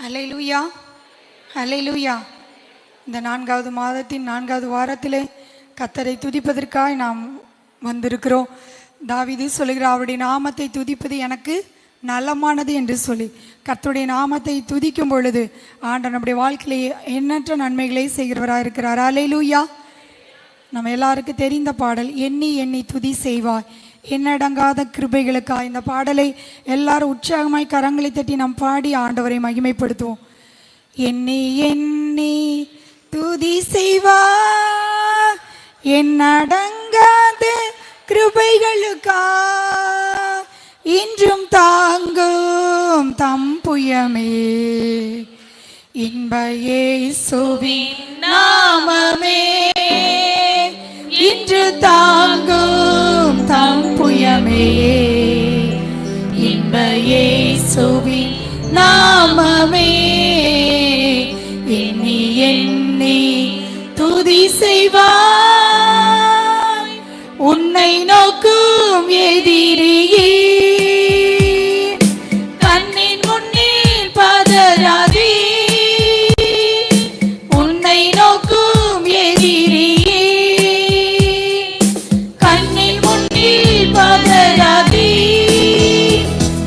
அல்லேலூயா, அல்லேலூயா. இந்த 4வது மாதத்தின் 4வது வாரத்திலே கர்த்தரை துதிப்பதற்காய் நாம் வந்திருக்கிறோம். தாவீது சொல்லுகிறார், அவருடைய நாமத்தை துதிப்பது எனக்கு நலமானது என்று சொல்லி. கர்த்தருடைய நாமத்தை துதிக்கும் பொழுது ஆண்டவர் நம்முடைய வாழ்க்கையிலே எண்ணற்ற நன்மைகளை செய்கிறவராக இருக்கிறார். அல்லேலூயா. நம்ம எல்லாருக்கும் தெரிந்த பாடல், எண்ணி எண்ணி துதி செய்வாய் எண்ணடங்காத கிருபைகளுக்காக. இந்த பாடலை எல்லாரும் உற்சாகமாய் கரங்களை தட்டி நாம் பாடி ஆண்டவரை மகிமைப்படுத்துவோம். எண்ணி எண்ணி துதி செய்வாய் எண்ணடங்காத கிருபைகளுக்காக, இன்றும் தாங்கும் தம் புயமே இன்ப இயேசுவின் நாமமே, இன்று தாங்கும் தம் புயமே இன்ப இயேசுவின் நாமமே. எண்ணி எண்ணி துதி செய்வாய் உன்னை நோக்கும் எதிரியே, கண்ணின் முன்னில் பதறாதே, உன்னை நோக்கும் எதிரியே, கண்ணின் முன்னில் பதறாதே,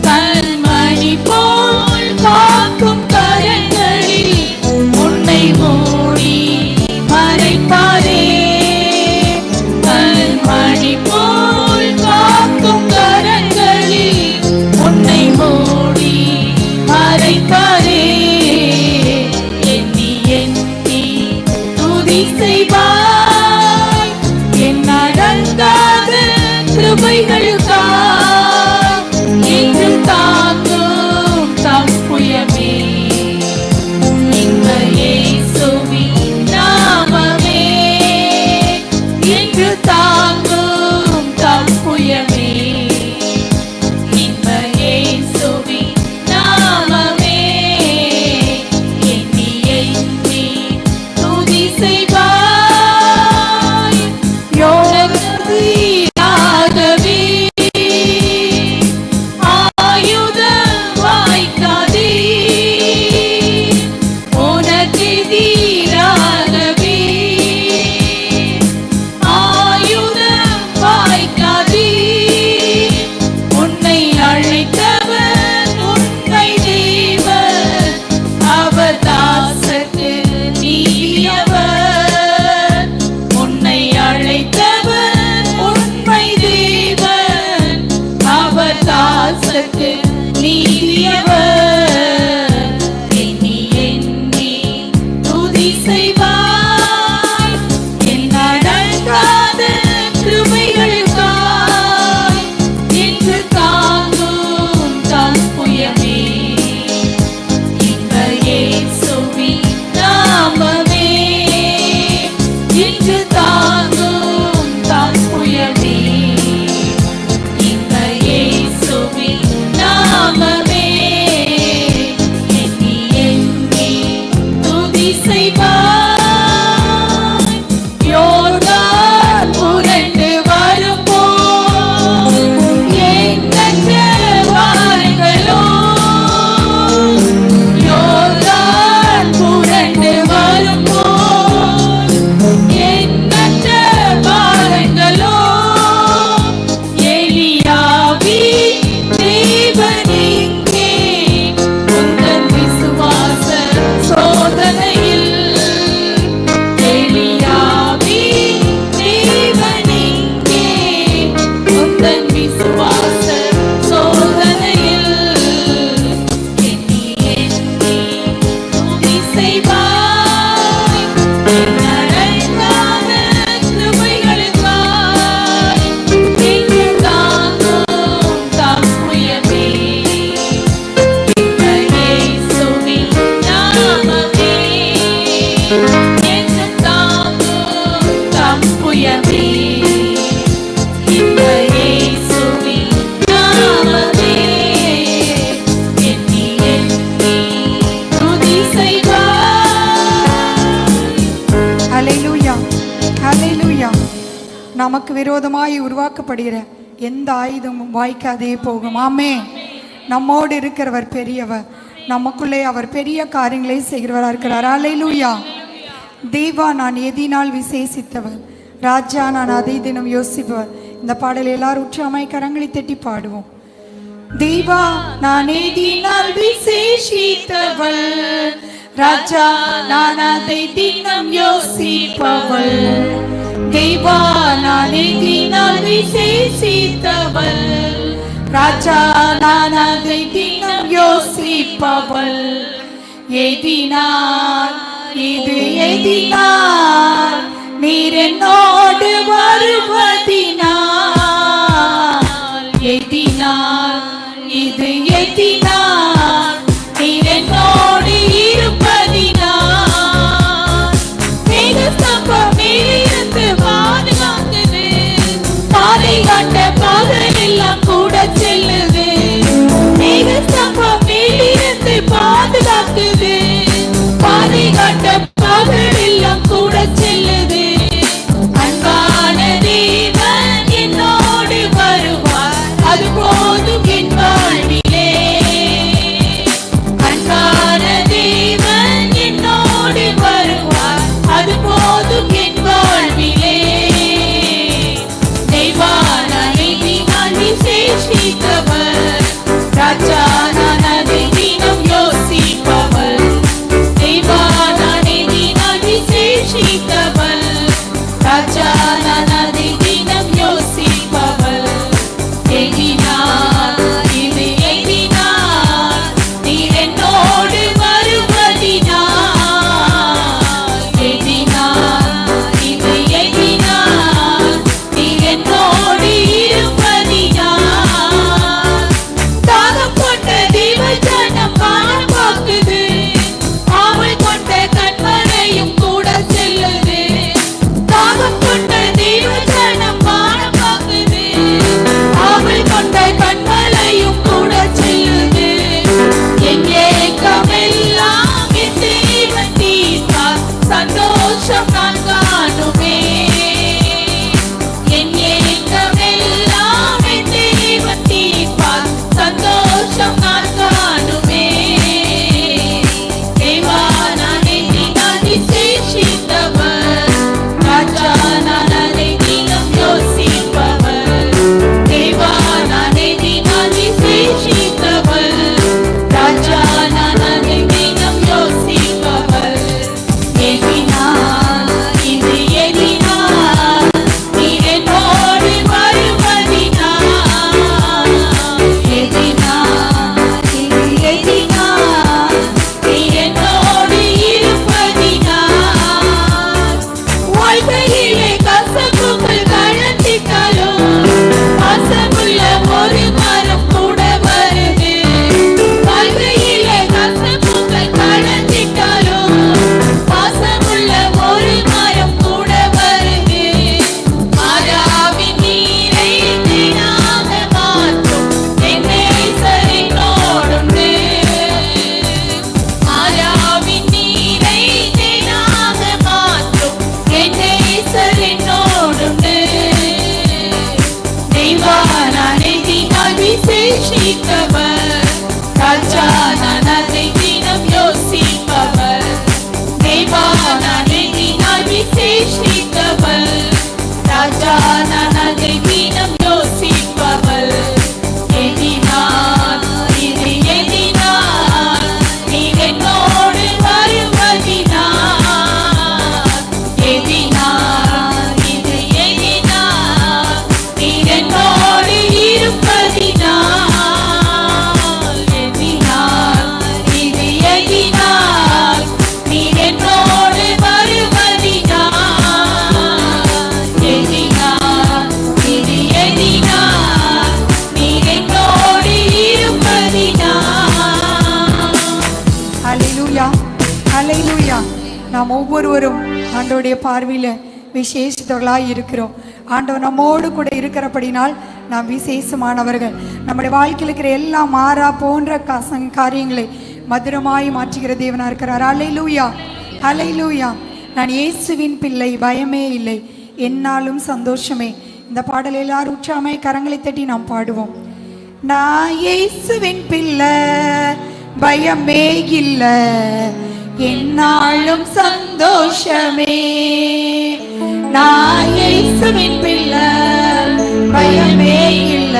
கண்மணி போல் காக்கும் கரங்களில் உன்னை மூடி மறைப்பாரே, கண்மணி போல் காக்கும் கரங்களில் உன்னை மூடி மறைப்பாரே. எண்ணி எண்ணி துதி செய்வாய் எண்ணடங்காத கிருபைகளுக்காக, இன்று தாங்கும் தம் புயமே இன்ப இயேசுவின் நாமமே, இன்று தாங்கும் தம் புயமே இன்ப இயேசுவின் நாமமே. எண்ணி எண்ணி துதி செய்வாய் யோகத்தியாகவே, ஆயுதம் வாய்க்காதே, உனக்கெதிராகவே ஆயுதம் வாய்க்காதே, உன்னை அழைத்தவர் உன்னை தேவர், அவர் தாசர்க்கு நீதியவர், உன்னை அழைத்தவர் உன்னை தேவர், அவர் தாசர்க்கு நீதியவர். எண்ணி எண்ணி துதி செய்வாய் எண்ணடங்காத கிருபைகளுக்காக, இன்று தாங்கும் தம் புயமே இன்ப இயேசுவின் நாமமே, இன்று தாங்கும் தம் புயமே இன்ப இயேசுவின் நாமமே. எண்ணி எண்ணி துதி செய்வாய் யோர்தான் புரண்டு வரும்போது எண்ணற்ற வாருங்களோ, யோர்தான் புரண்டு வரும்போது எண்ணற்ற வாருங்களோ, எலியாவின் தேவன் இங்கே உந்தன் விசுவாச சோதனையில், எலியாவின் தேவன் இங்கே உந்தன் விசுவாச சோதனையில். எண்ணி எண்ணி துதி செய்வாய் எண்ணடங்காத கிருபைகளுக்காக, இன்று தாங்கும் தம் புயமே இன்ப இயேசுவின் நாமமே, இன்று தாங்கும் தம் புயமே இன்ப இயேசுவின் நாமமே. எண்ணி எண்ணி துதி செய்வாய். அல்லேலூயா, அல்லேலூயா. நமக்கு விரோதமாய் உருவாக்கப்படுகிற எந்த ஆயுதமும் வாய்க்காதே போகும். ஆமென். நம்மோடு இருக்கிறவர் பெரியவர். நமக்குள்ளே அவர் பெரிய காரியங்களை செய்கிறவராக இருக்கிறார். அல்லேலூயா. தேவா நான் எதினால் விசேஷித்தவர், ராஜா நான் அதை தினம் யோசிப்பவர். இந்த பாடல் எல்லாரும் உற்சாகமாய் கரங்களை தட்டி பாடுவோம். தேவா நான் எதினால் விசேஷித்தவள், ராஜா நான் அதை தினம் யோசிப்பவள். தேவா நான் எதினால் விசேஷித்தவள், ராஜா நான் அதை தினம் யோசிப்பவள். எதினால் இது எதினால் நீர் என்னோடு வருவதினால், எதினால் இது எதினால் நீர் என்னோடு இருப்பதினால். மேகஸ்தம்பமிலிருந்து பாதுகாக்குது, பாதை காட்ட பாதல் எல்லாம் கூட செல்லுது. மேகஸ்தம்பமிலிருந்து பாதுகாக்குது, பாதை காட்ட பாதல் எல்லாம் கூட செல்லுது. அன்பான தேவன் என்னோடு வருவார், அது போதும் என் வாழ்விலே. அன்பான தேவன் என்னோடு வருவார், அது போதும் என் வாழ்விலே. தெய்வானை நான் விசேஷித்தவர், ராஜா நான் அதை தினம் யோசிப்பவர். தெய்வானை நான் விசேஷித்தவர், ராஜா நான் அதை தினம் யோசிப்பவர். எதினால் இது எதினால் நீர் என்னோடு வருவதினால், எதினால் இது எதினால் நீர் என்னோடு இருப்பதினால். தாகம் கொண்ட தேவஜனம் வானம் பார்க்குது, ஆவல் கொண்ட கண்மலையும் கூட செல்லுது. தாகம் கொண்ட தேவஜனம் வானம் பார்க்குது, ஆவல் கொண்ட கண்மலையும் கூட செல்லுது. என் ஏக்கமெல்லாம் என் தேவன் தீர்ப்பார், சந்தோஷம் நான் காணுமே. என் ஏக்கமெல்லாம் என் தேவன் தீர்ப்பார், சந்தோஷம் நான் காணுமே. தேவா நான் எதினால் விசேஷித்தவர், ராஜா நான் அதை தினம் யோசிப்பவர். தேவா நான் எதினால் விசேஷித்தவர், ராஜா நான் அதை தினம் யோசிப்பவர். எதினால் இது எதினால் நீர் என்னோடு வருவதினால், எதினால் இது எதினால் நீர் என்னோடு இருப்பதினால். வாழ்க்கையிலே கசப்புகள் கலந்திட்டாலும் வாசமுள்ள ஒரு மரம் கூட வருது. வாழ்க்கையிலே கசப்புகள் கலந்திட்டாலும் வாசமுள்ள ஒரு மரம் கூட வருது. மாறாவின் நீரை தேனாக மாற்றும் என் நேசர் என்னோடுண்டு. மாறாவின் நீரை தேனாக மாற்றும் என் நேசர் என்னோடுண்டு. தெய்வா நான் எதினால் விசேஷித்தவர், ராஜா நான் அதை தினம் யோசிப்பவர். தெய்வா நான் எதினால் விசேஷித்தவர், ராஜா நான் அதை தினம் யோசிப்பவர். எதினால் இது எதினால் நீர் என்னோடு வருவதினால், எதினால் இது எதினால் நீர் என்னோடு இருப்பதினால். எதினால் இது எதினால் நீர் என்னோடு வருவதினால், எதினால் இது எதினால் நீர் என்னோடு இருப்பதினால். ஹல்லேலூயா, ஹல்லேலூயா. நாம் ஒவ்வொருவரும் ஆண்டவருடைய பார்வையில் விசேஷத்தவர்களாய் இருக்கிறோம். ஆண்டவர் நம்மோடு கூட இருக்கிறபடினால் நாம் விசேஷமானவர்கள். நம்முடைய வாழ்க்கையில் இருக்கிற எல்லா மாறா போன்ற காரியங்களை மதுரமாய் மாற்றுகிற தேவனாக இருக்கிறார். அல்லேலூயா, அல்லேலூயா. நான் இயேசுவின் பிள்ளை, பயமே இல்லை, என்னாலும் சந்தோஷமே. இந்த பாடல் எல்லாரும் உற்சாகமாய் கரங்களை தட்டி நாம் பாடுவோம். நான் இயேசுவின் பிள்ளை, பயமே இல்ல, என்னாலும் சந்தோஷமே. நான் இயேசுவின் பிள்ளை, பயமே இல்ல,